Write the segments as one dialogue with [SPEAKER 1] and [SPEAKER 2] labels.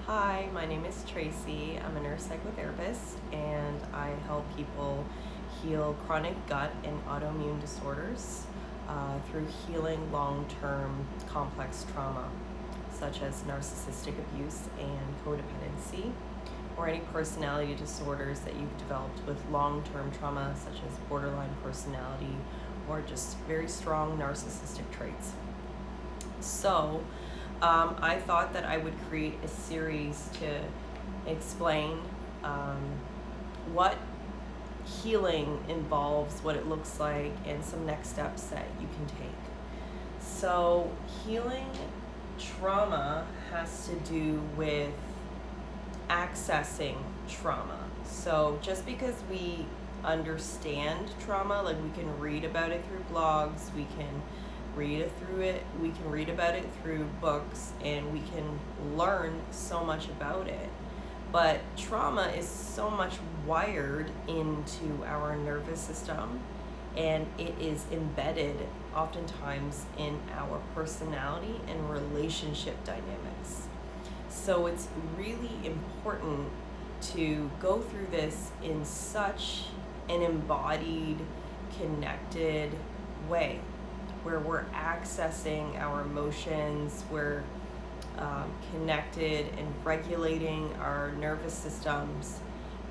[SPEAKER 1] Hi, my name is Tracy. I'm a nurse psychotherapist and I help people heal chronic gut and autoimmune disorders through healing long-term complex trauma, such as narcissistic abuse and codependency, or any personality disorders that you've developed with long-term trauma, such as borderline personality or just very strong narcissistic traits. So, I thought that I would create a series to explain what healing involves, what it looks like, and some next steps that you can take. So, healing trauma has to do with accessing trauma. So, just because we understand trauma, like we can read about it through blogs, we can read about it through books, and we can learn so much about it. But trauma is so much wired into our nervous system, and it is embedded oftentimes in our personality and relationship dynamics. So it's really important to go through this in such an embodied, connected way, where we're accessing our emotions, we're connected and regulating our nervous systems,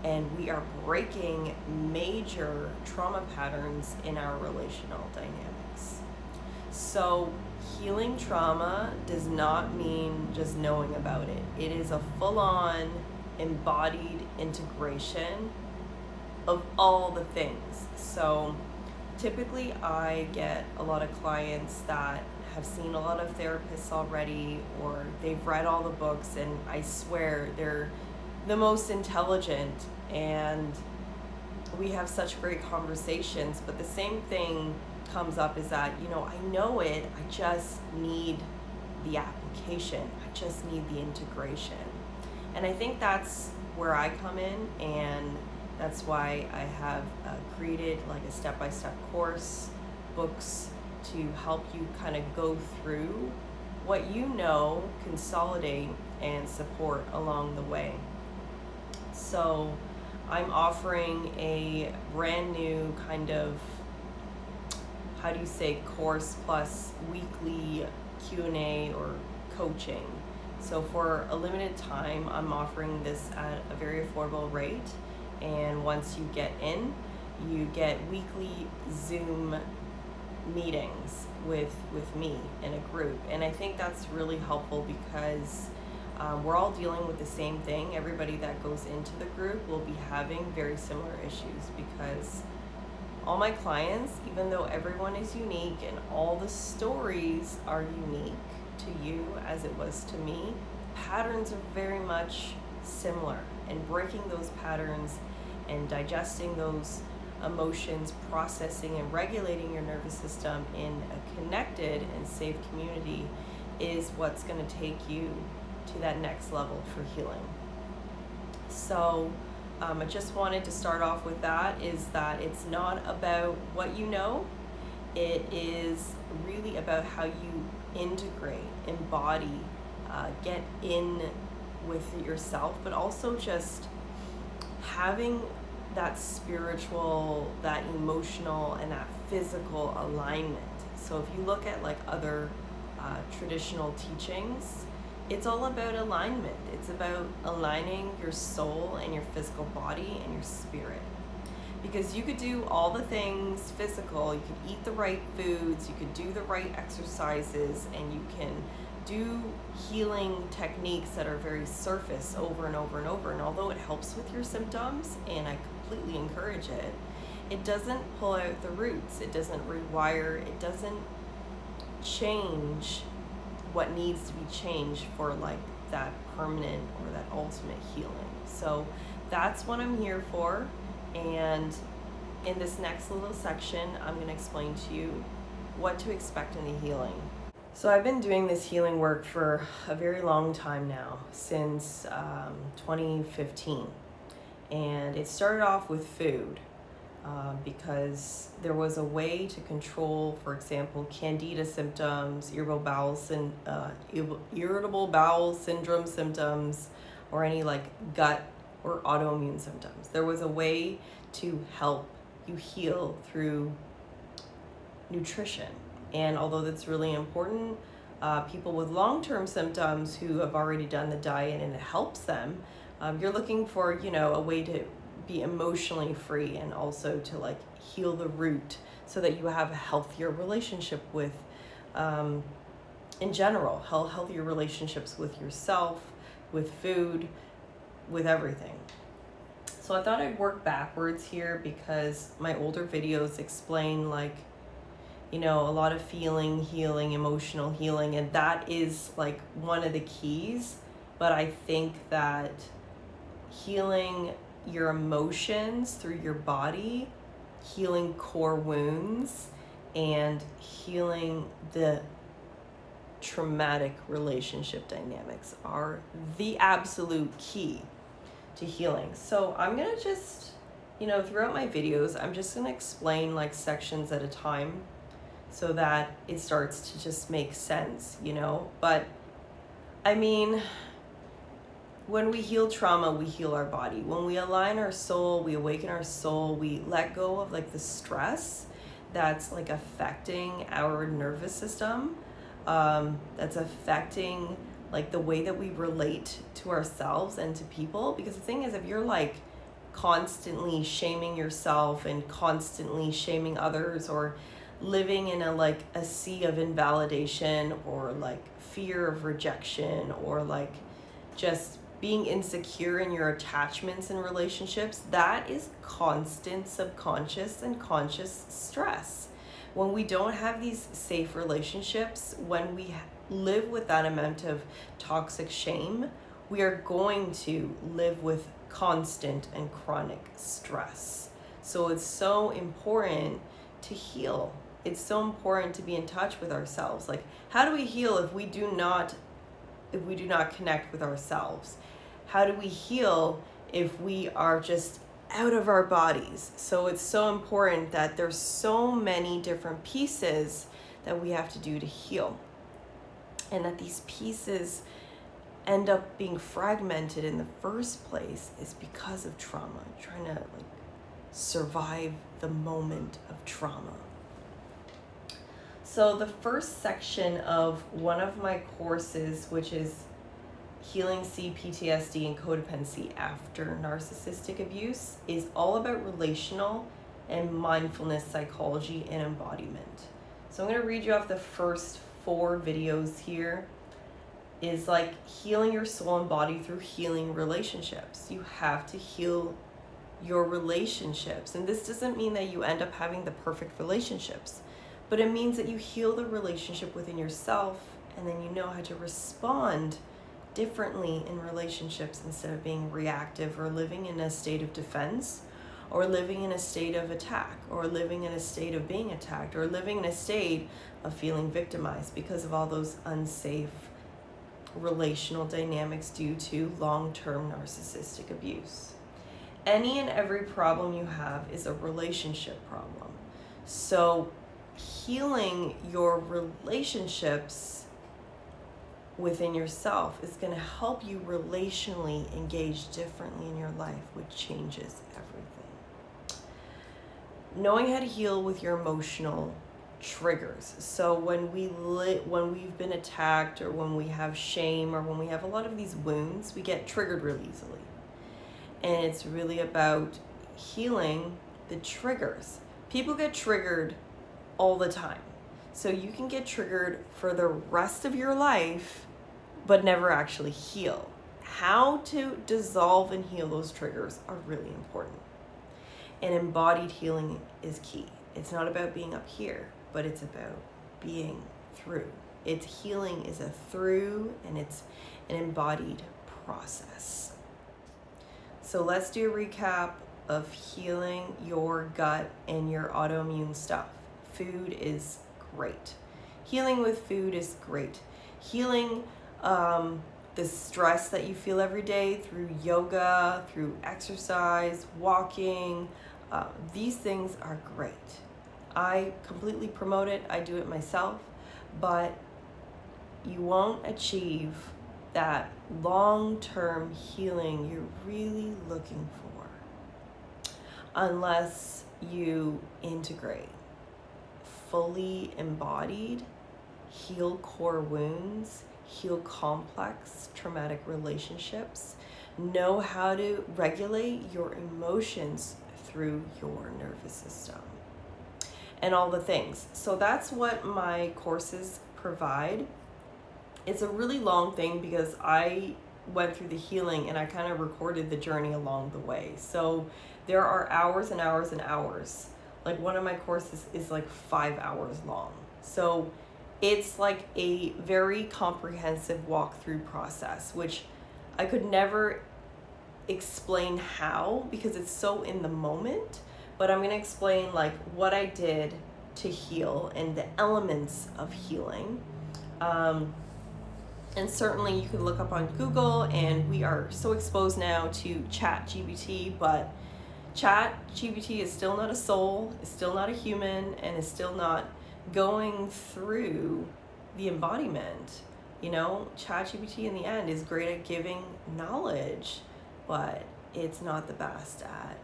[SPEAKER 1] and we are breaking major trauma patterns in our relational dynamics. So healing trauma does not mean just knowing about it. It is a full-on embodied integration of all the things. So typically, I get a lot of clients that have seen a lot of therapists already, or they've read all the books, and I swear they're the most intelligent, and we have such great conversations. But the same thing comes up is that, I know it, I just need the application, I just need the integration. And I think that's where I come in, and that's why I have created like a step-by-step course, books to help you kind of go through what you know, consolidate, and support along the way. So I'm offering a brand new kind of, course plus weekly Q&A or coaching. So for a limited time, I'm offering this at a very affordable rate. And once you get in, you get weekly Zoom meetings with me in a group. And I think that's really helpful because we're all dealing with the same thing. Everybody that goes into the group will be having very similar issues, because all my clients, even though everyone is unique and all the stories are unique to you as it was to me, patterns are very much similar. And breaking those patterns and digesting those emotions, processing and regulating your nervous system in a connected and safe community is what's going to take you to that next level for healing. So I just wanted to start off with that, is that it's not about what you know, it is really about how you integrate, embody, get in with yourself, but also just having that spiritual, that emotional, and that physical alignment. So if you look at like other traditional teachings, it's all about alignment. It's about aligning your soul and your physical body and your spirit. Because you could do all the things physical, you could eat the right foods, you could do the right exercises, and you can do healing techniques that are very surface over and over and over. And although it helps with your symptoms, and I completely encourage it, it doesn't pull out the roots. It doesn't rewire. It doesn't change what needs to be changed for like that permanent or that ultimate healing. So that's what I'm here for. And in this next little section, I'm going to explain to you what to expect in the healing. So I've been doing this healing work for a very long time now, since 2015. And it started off with food. because there was a way to control, for example, candida symptoms, irritable bowel syndrome symptoms, or any like gut or autoimmune symptoms. There was a way to help you heal through nutrition. And although that's really important, people with long-term symptoms who have already done the diet and it helps them, you're looking for, a way to be emotionally free and also to like heal the root so that you have a healthier relationship with, in general, healthier relationships with yourself, with food, with everything. So I thought I'd work backwards here because my older videos explain like, a lot of feeling, healing, emotional healing, and that is like one of the keys. But I think that healing your emotions through your body, healing core wounds, and healing the traumatic relationship dynamics are the absolute key to healing. So I'm gonna just, throughout my videos, I'm just gonna explain like sections at a time so that it starts to just make sense, But I mean, when we heal trauma, we heal our body. When we align our soul, we awaken our soul, we let go of like the stress that's like affecting our nervous system, that's affecting like the way that we relate to ourselves and to people. Because the thing is, if you're like constantly shaming yourself and constantly shaming others, or living in a sea of invalidation, or like fear of rejection, or like just being insecure in your attachments and relationships, that is constant subconscious and conscious stress. When we don't have these safe relationships, when we live with that amount of toxic shame, we are going to live with constant and chronic stress. So it's so important to heal. It's so important to be in touch with ourselves. Like, how do we heal if we do not connect with ourselves? How do we heal if we are just out of our bodies? So it's so important that there's so many different pieces that we have to do to heal. And that these pieces end up being fragmented in the first place is because of trauma, trying to like survive the moment of trauma. So the first section of one of my courses, which is Healing CPTSD and Codependency After Narcissistic Abuse, is all about relational and mindfulness psychology and embodiment. So I'm going to read you off the first 4 videos here. Is like healing your soul and body through healing relationships. You have to heal your relationships. And this doesn't mean that you end up having the perfect relationships, but it means that you heal the relationship within yourself, and then you know how to respond differently in relationships instead of being reactive or living in a state of defense, or living in a state of attack, or living in a state of being attacked, or living in a state of feeling victimized because of all those unsafe relational dynamics due to long-term narcissistic abuse. Any and every problem you have is a relationship problem. So healing your relationships within yourself is going to help you relationally engage differently in your life, which changes everything. Knowing how to heal with your emotional triggers. So when we've been attacked, or when we have shame, or when we have a lot of these wounds, we get triggered really easily. And it's really about healing the triggers. People get triggered all the time. So you can get triggered for the rest of your life, but never actually heal. How to dissolve and heal those triggers are really important. And embodied healing is key. It's not about being up here, but it's about being through. Healing is a through, and it's an embodied process. So let's do a recap of healing your gut and your autoimmune stuff. Food is great. Healing with food is great. Healing the stress that you feel every day through yoga, through exercise, walking, These things are great. I completely promote it. I do it myself, but you won't achieve that long-term healing you're really looking for unless you integrate fully embodied, heal core wounds, heal complex traumatic relationships, know how to regulate your emotions through your nervous system, and all the things. So that's what my courses provide. It's a really long thing because I went through the healing and I kind of recorded the journey along the way. So there are hours and hours and hours. Like one of my courses is like 5 hours long. So it's like a very comprehensive walkthrough process, which I could never explain how because it's so in the moment. But I'm going to explain like what I did to heal and the elements of healing. And certainly you can look up on Google, and we are so exposed now to ChatGPT, but ChatGPT is still not a soul, is still not a human, and is still not going through the embodiment. You know, ChatGPT in the end is great at giving knowledge, but it's not the best at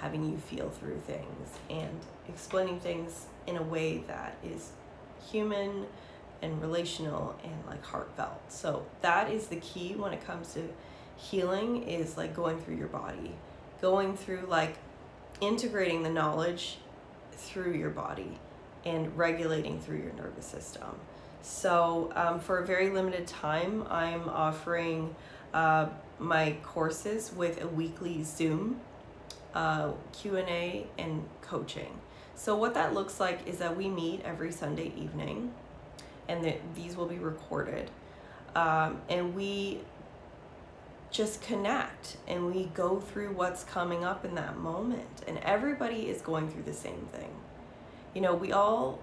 [SPEAKER 1] having you feel through things and explaining things in a way that is human and relational and like heartfelt. So that is the key when it comes to healing, is like going through your body, going through like integrating the knowledge through your body and regulating through your nervous system. So for a very limited time, I'm offering my courses with a weekly Zoom Q&A and coaching. So what that looks like is that we meet every Sunday evening, and these will be recorded, and we just connect and we go through what's coming up in that moment, and everybody is going through the same thing. You know, we all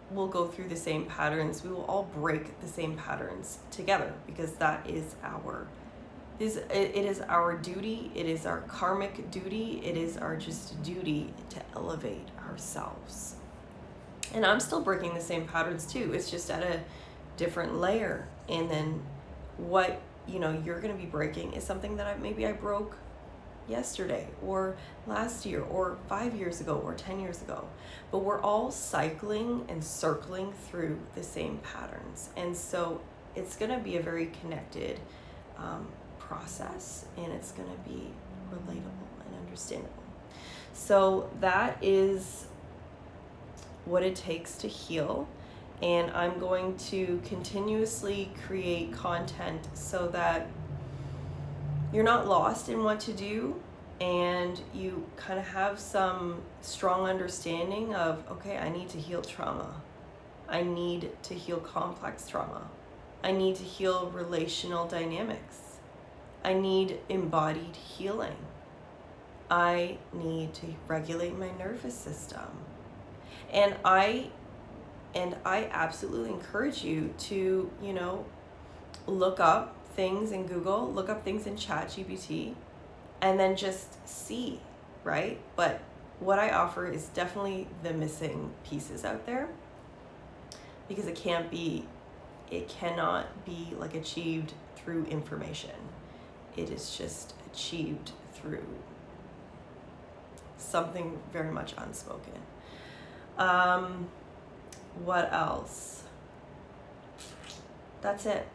[SPEAKER 1] will go through the same patterns. We will all break the same patterns together because that is it is our duty. It is our karmic duty. It is our just duty to elevate ourselves. And I'm still breaking the same patterns too. It's just at a different layer. And then what, you know, you're going to be breaking is something that I broke yesterday or last year or 5 years ago or 10 years ago. But we're all cycling and circling through the same patterns. And so it's going to be a very connected process, and it's going to be relatable and understandable. So that is what it takes to heal. And I'm going to continuously create content so that you're not lost in what to do, and you kind of have some strong understanding of, okay, I need to heal trauma. I need to heal complex trauma. I need to heal relational dynamics. I need embodied healing. I need to regulate my nervous system. And I absolutely encourage you to, you know, look up things in Google, look up things in ChatGPT, and then just see, right? But what I offer is definitely the missing pieces out there, because it cannot be like achieved through information. It is just achieved through something very much unspoken. What else? That's it.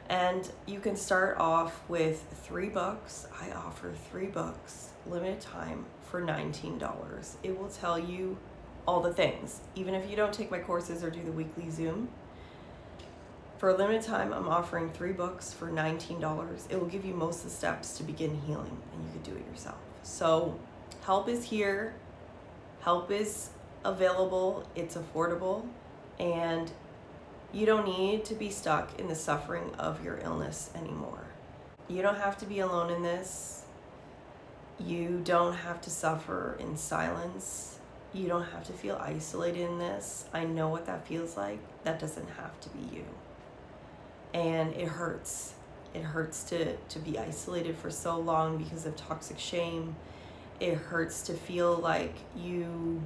[SPEAKER 1] And you can start off with 3 books. I offer 3 books, limited time, for $19. It will tell you all the things. Even if you don't take my courses or do the weekly Zoom, for a limited time, I'm offering 3 books for $19. It will give you most of the steps to begin healing, and you can do it yourself. So help is here. Help is available. It's affordable. And you don't need to be stuck in the suffering of your illness anymore. You don't have to be alone in this. You don't have to suffer in silence. You don't have to feel isolated in this. I know what that feels like. That doesn't have to be you. And it hurts. It hurts to be isolated for so long because of toxic shame it hurts to feel like you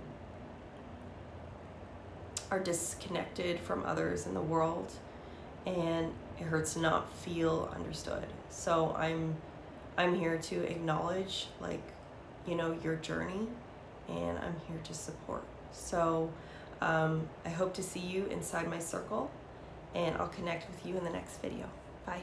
[SPEAKER 1] are disconnected from others in the world, and it hurts to not feel understood. So I'm here to acknowledge, like, you know, your journey, and I'm here to support. So I hope to see you inside my circle, and I'll connect with you in the next video. Bye.